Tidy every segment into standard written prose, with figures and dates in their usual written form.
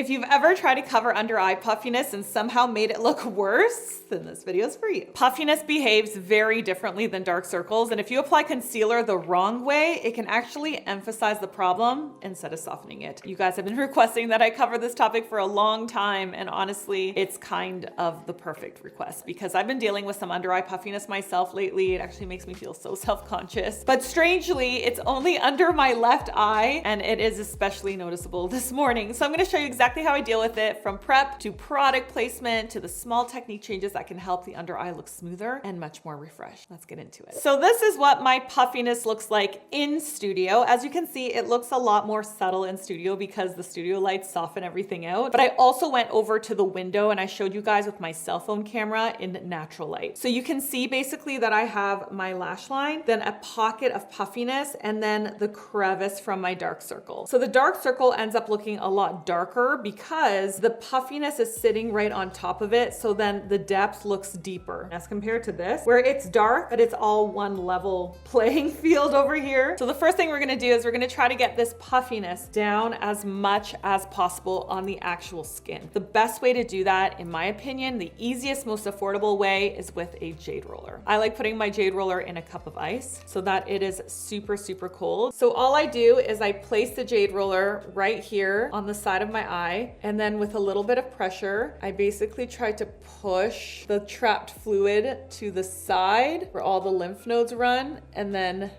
If you've ever tried to cover under eye puffiness and somehow made it look worse, then this video is for you. Puffiness behaves very differently than dark circles, and if you apply concealer the wrong way, it can actually emphasize the problem instead of softening it. You guys have been requesting that I cover this topic for a long time, and honestly, it's kind of the perfect request because I've been dealing with some under eye puffiness myself lately. It actually makes me feel so self-conscious. But strangely, it's only under my left eye, and it is especially noticeable this morning. So I'm gonna show you exactly how I deal with it, from prep to product placement to the small technique changes that can help the under eye look smoother and much more refreshed. Let's get into it. So this is what my puffiness looks like in studio. As you can see, it looks a lot more subtle in studio because the studio lights soften everything out. But I also went over to the window and I showed you guys with my cell phone camera in natural light. So you can see basically that I have my lash line, then a pocket of puffiness, and then the crevice from my dark circle. So the dark circle ends up looking a lot darker because the puffiness is sitting right on top of it. So then the depth looks deeper as compared to this, where it's dark, but it's all one level playing field over here. So the first thing we're gonna do is we're gonna try to get this puffiness down as much as possible on the actual skin. The best way to do that, in my opinion, the easiest, most affordable way is with a jade roller. I like putting my jade roller in a cup of ice so that it is super, super cold. So all I do is I place the jade roller right here on the side of my eye, and then with a little bit of pressure, I basically try to push the trapped fluid to the side where all the lymph nodes run, and then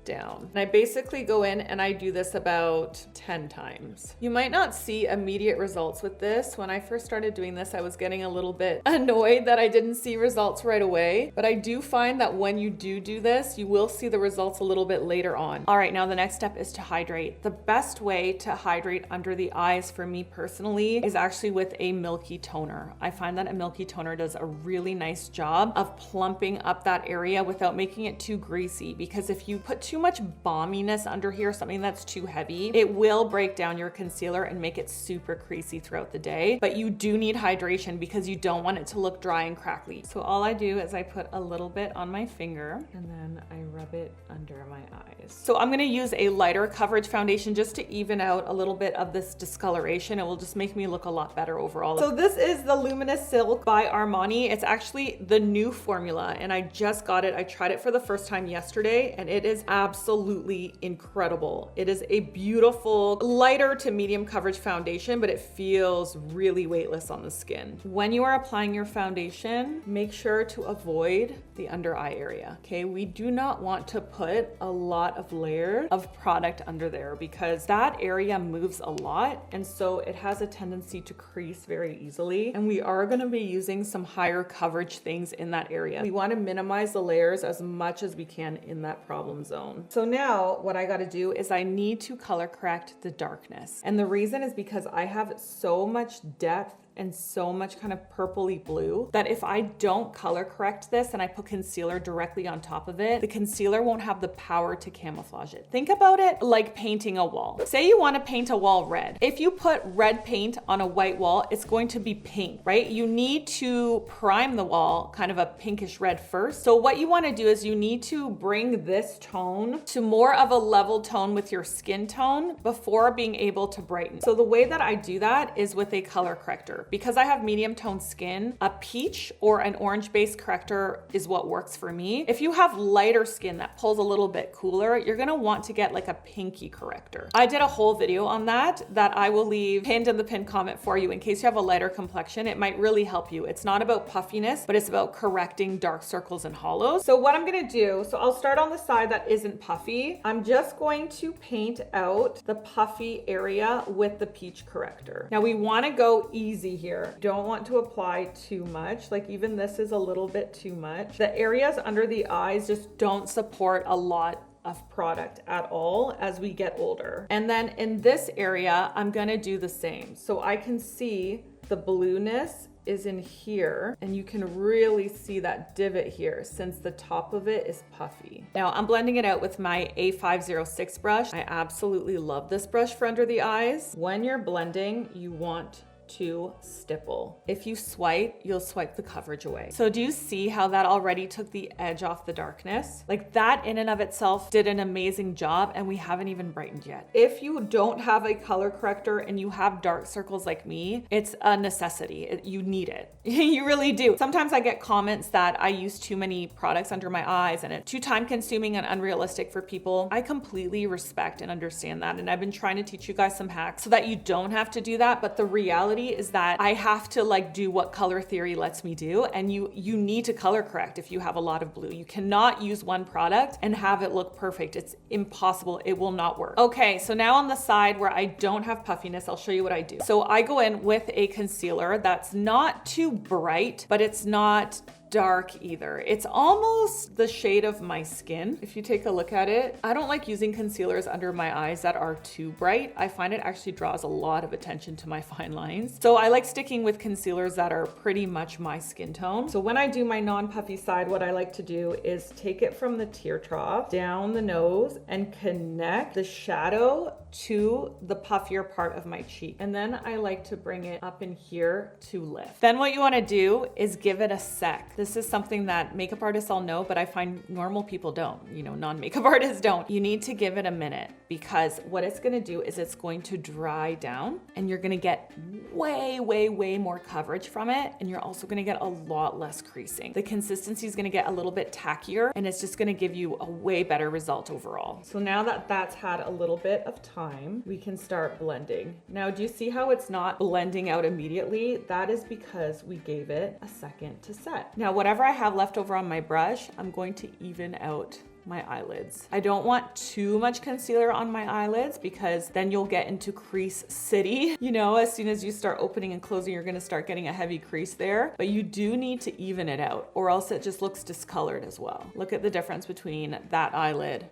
down. And I basically go in and I do this about 10 times. You might not see immediate results with this. When I first started doing this, I was getting a little bit annoyed that I didn't see results right away. But I do find that when you do this, you will see the results a little bit later on. All right, now the next step is to hydrate. The best way to hydrate under the eyes for me personally is actually with a milky toner. I find that a milky toner does a really nice job of plumping up that area without making it too greasy, because if you put too much balminess under here, something that's too heavy, it will break down your concealer and make it super creasy throughout the day. But you do need hydration because you don't want it to look dry and crackly. So all I do is I put a little bit on my finger and then I rub it under my eyes. So I'm gonna use a lighter coverage foundation just to even out a little bit of this discoloration. It will just make me look a lot better overall. So this is the Luminous Silk by Armani. It's actually the new formula and I just got it. I tried it for the first time yesterday and it is absolutely incredible. It is a beautiful lighter to medium coverage foundation, but it feels really weightless on the skin. When you are applying your foundation, make sure to avoid the under eye area. Okay, we do not want to put a lot of layers of product under there because that area moves a lot, and so it has a tendency to crease very easily. And we are going to be using some higher coverage things in that area. We want to minimize the layers as much as we can in that problem zone. So now what I got to do is I need to color correct the darkness. And the reason is because I have so much depth and so much kind of purpley blue that if I don't color correct this and I put concealer directly on top of it, the concealer won't have the power to camouflage it. Think about it like painting a wall. Say you want to paint a wall red. If you put red paint on a white wall, it's going to be pink, right? You need to prime the wall kind of a pinkish red first. So what you want to do is you need to bring this tone to more of a level tone with your skin tone before being able to brighten. So the way that I do that is with a color corrector. Because I have medium toned skin, a peach or an orange based corrector is what works for me. If you have lighter skin that pulls a little bit cooler, you're gonna want to get like a pinky corrector. I did a whole video on that I will leave pinned in the pinned comment for you in case you have a lighter complexion. It might really help you. It's not about puffiness, but it's about correcting dark circles and hollows. So what I'm gonna do, so I'll start on the side that isn't puffy. I'm just going to paint out the puffy area with the peach corrector. Now we wanna go easy here. Don't want to apply too much. Like even this is a little bit too much. The areas under the eyes just don't support a lot of product at all as we get older. And then in this area, I'm gonna do the same. So I can see the blueness is in here, and you can really see that divot here since the top of it is puffy. Now I'm blending it out with my A506 brush. I absolutely love this brush for under the eyes. When you're blending, you want to stipple. If you swipe, you'll swipe the coverage away. So do you see how that already took the edge off the darkness? Like that in and of itself did an amazing job, and we haven't even brightened yet. If you don't have a color corrector and you have dark circles like me, it's a necessity. You need it. You really do. Sometimes I get comments that I use too many products under my eyes and it's too time consuming and unrealistic for people. I completely respect and understand that. And I've been trying to teach you guys some hacks so that you don't have to do that. But the reality is that I have to like do what color theory lets me do. And you need to color correct if you have a lot of blue. You cannot use one product and have it look perfect. It's impossible. It will not work. Okay, so now on the side where I don't have puffiness, I'll show you what I do. So I go in with a concealer that's not too bright, but it's not dark either. It's almost the shade of my skin. If you take a look at it, I don't like using concealers under my eyes that are too bright. I find it actually draws a lot of attention to my fine lines. So I like sticking with concealers that are pretty much my skin tone. So when I do my non-puffy side, what I like to do is take it from the tear trough down the nose and connect the shadow to the puffier part of my cheek. And then I like to bring it up in here to lift. Then what you want to do is give it a sec. This is something that makeup artists all know, but I find normal people don't, non-makeup artists don't. You need to give it a minute, because what it's going to do is it's going to dry down and you're going to get way, way, way more coverage from it. And you're also going to get a lot less creasing. The consistency is going to get a little bit tackier and it's just going to give you a way better result overall. So now that that's had a little bit of time, we can start blending. Now, do you see how it's not blending out immediately? That is because we gave it a second to set. Now, whatever I have left over on my brush, I'm going to even out my eyelids. I don't want too much concealer on my eyelids because then you'll get into crease city. As soon as you start opening and closing, you're gonna start getting a heavy crease there, but you do need to even it out or else it just looks discolored as well. Look at the difference between that eyelid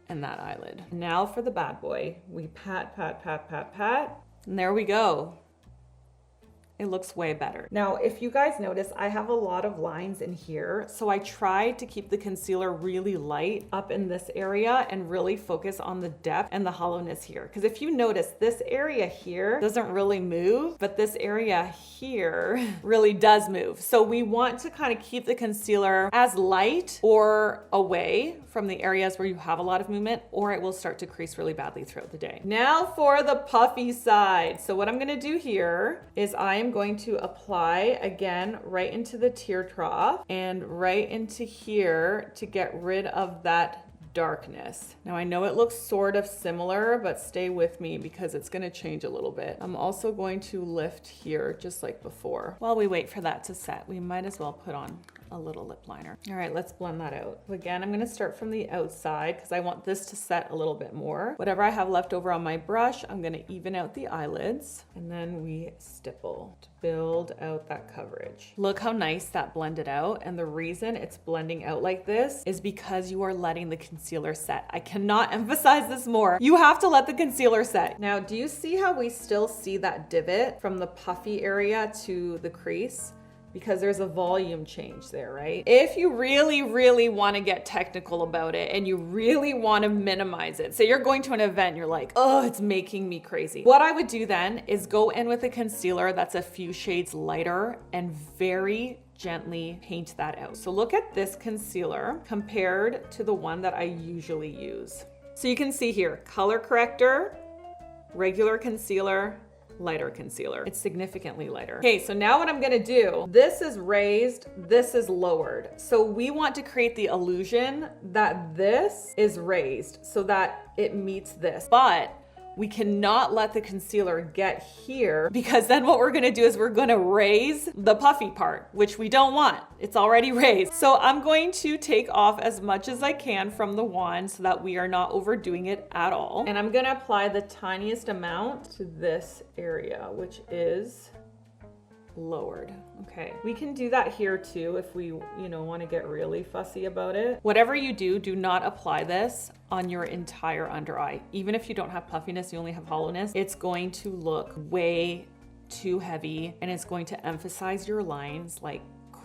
and that eyelid. Now for the bad boy, we pat, pat, pat, pat, pat, and there we go. It looks way better. Now, if you guys notice, I have a lot of lines in here. So I tried to keep the concealer really light up in this area and really focus on the depth and the hollowness here. Because if you notice, this area here doesn't really move, but this area here really does move. So we want to kind of keep the concealer as light or away from the areas where you have a lot of movement, or it will start to crease really badly throughout the day. Now for the puffy side. So what I'm gonna do here is I am going to apply again right into the tear trough and right into here to get rid of that darkness. Now I know it looks sort of similar, but stay with me because it's gonna change a little bit. I'm also going to lift here just like before. While we wait for that to set, we might as well put on a little lip liner. All right, let's blend that out. Again, I'm gonna start from the outside because I want this to set a little bit more. Whatever I have left over on my brush, I'm gonna even out the eyelids and then we stipple to build out that coverage. Look how nice that blended out. And the reason it's blending out like this is because you are letting the concealer set. I cannot emphasize this more. You have to let the concealer set. Now, do you see how we still see that divot from the puffy area to the crease? Because there's a volume change there, right? If you really, really wanna get technical about it and you really wanna minimize it, say you're going to an event, you're like, oh, it's making me crazy. What I would do then is go in with a concealer that's a few shades lighter and very gently paint that out. So look at this concealer compared to the one that I usually use. So you can see here, color corrector, regular concealer, lighter concealer. It's significantly lighter. Okay, so now what I'm gonna do, this is raised, this is lowered. So we want to create the illusion that this is raised so that it meets this. But we cannot let the concealer get here because then what we're gonna do is we're gonna raise the puffy part, which we don't want. It's already raised. So I'm going to take off as much as I can from the wand so that we are not overdoing it at all. And I'm gonna apply the tiniest amount to this area, which is lowered. Okay, we can do that here too if we, want to get really fussy about it. Whatever you do, do not apply this on your entire under eye. Even if you don't have puffiness, you only have hollowness, it's going to look way too heavy and it's going to emphasize your lines like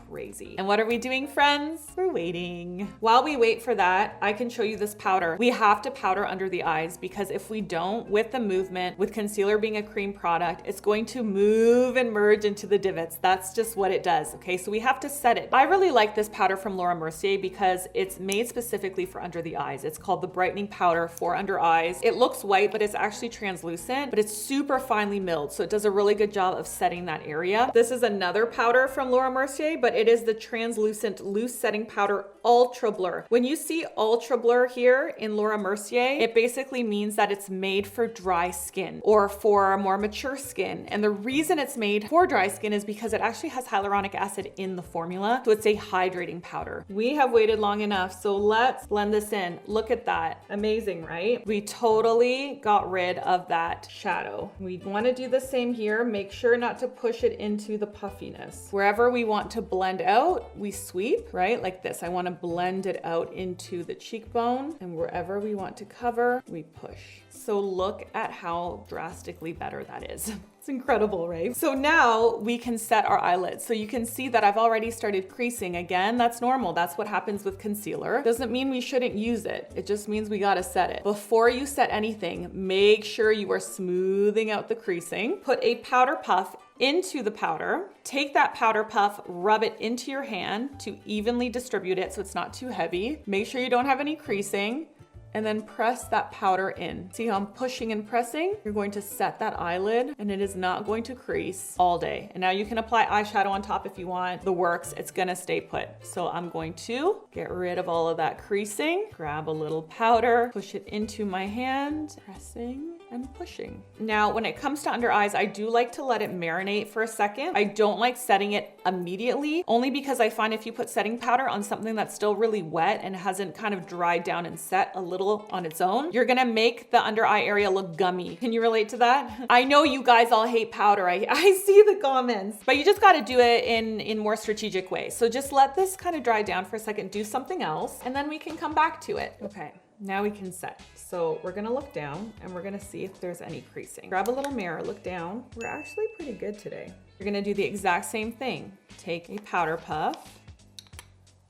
crazy. And what are we doing, friends? We're waiting. While we wait for that, I can show you this powder. We have to powder under the eyes because if we don't, with the movement, with concealer being a cream product, it's going to move and merge into the divots. That's just what it does, okay? So we have to set it. I really like this powder from Laura Mercier because it's made specifically for under the eyes. It's called the Brightening Powder for under eyes. It looks white, but it's actually translucent, but it's super finely milled, so it does a really good job of setting that area. This is another powder from Laura Mercier, but it is the translucent loose setting powder Ultra Blur. When you see Ultra Blur here in Laura Mercier, it basically means that it's made for dry skin or for more mature skin. And the reason it's made for dry skin is because it actually has hyaluronic acid in the formula, so it's a hydrating powder. We have waited long enough, so let's blend this in. Look at that. Amazing, right? We totally got rid of that shadow. We want to do the same here. Make sure not to push it into the puffiness. Wherever we want to blend out, we sweep, right? Like this. I want to blend it out into the cheekbone, and wherever we want to cover, we push. So look at how drastically better that is. It's incredible, right? So now we can set our eyelids. So you can see that I've already started creasing. Again, that's normal. That's what happens with concealer. Doesn't mean we shouldn't use it. It just means we gotta set it. Before you set anything, make sure you are smoothing out the creasing. Put a powder puff into the powder. Take that powder puff, rub it into your hand to evenly distribute it so it's not too heavy. Make sure you don't have any creasing. And then press that powder in. See how I'm pushing and pressing? You're going to set that eyelid and it is not going to crease all day. And now you can apply eyeshadow on top if you want. The works, it's gonna stay put. So I'm going to get rid of all of that creasing, grab a little powder, push it into my hand, pressing and pushing. Now, when it comes to under eyes, I do like to let it marinate for a second. I don't like setting it immediately, only because I find if you put setting powder on something that's still really wet and hasn't kind of dried down and set a little on its own, you're gonna make the under eye area look gummy. Can you relate to that? I know you guys all hate powder. I see the comments, but you just gotta do it in more strategic ways. So just let this kind of dry down for a second, do something else, and then we can come back to it. Okay. Now we can set. So we're gonna look down and we're gonna see if there's any creasing. Grab a little mirror, look down. We're actually pretty good today. You're gonna do the exact same thing. Take a powder puff,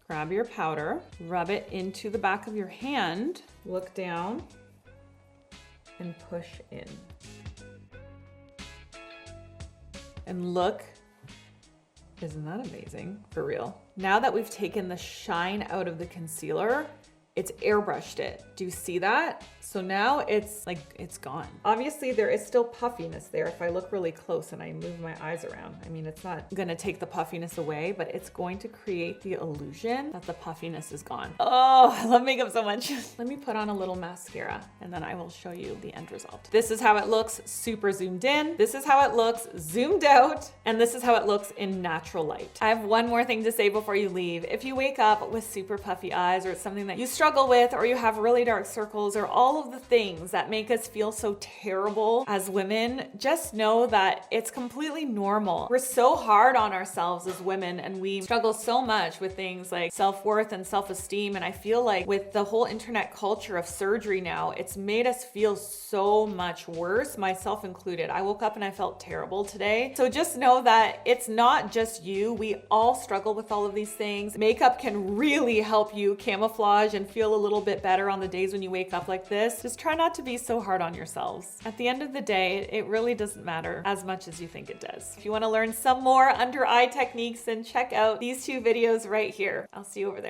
grab your powder, rub it into the back of your hand, look down, and push in. And look, isn't that amazing? For real. Now that we've taken the shine out of the concealer, it's airbrushed it. Do you see that? So now it's like, it's gone. Obviously there is still puffiness there if I look really close and I move my eyes around. I mean, it's not gonna take the puffiness away, but it's going to create the illusion that the puffiness is gone. Oh, I love makeup so much. Let me put on a little mascara and then I will show you the end result. This is how it looks super zoomed in. This is how it looks zoomed out. And this is how it looks in natural light. I have one more thing to say before you leave. If you wake up with super puffy eyes or it's something that you struggle with, or you have really dark circles, or all of the things that make us feel so terrible as women, just know that it's completely normal. We're so hard on ourselves as women and we struggle so much with things like self-worth and self-esteem. And I feel like with the whole internet culture of surgery now, it's made us feel so much worse, myself included. I woke up and I felt terrible today. So just know that it's not just you. We all struggle with all of these things. Makeup can really help you camouflage and feel a little bit better on the days when you wake up like this. Just try not to be so hard on yourselves. At the end of the day, it really doesn't matter as much as you think it does. If you want to learn some more under eye techniques, then check out these two videos right here. I'll see you over there.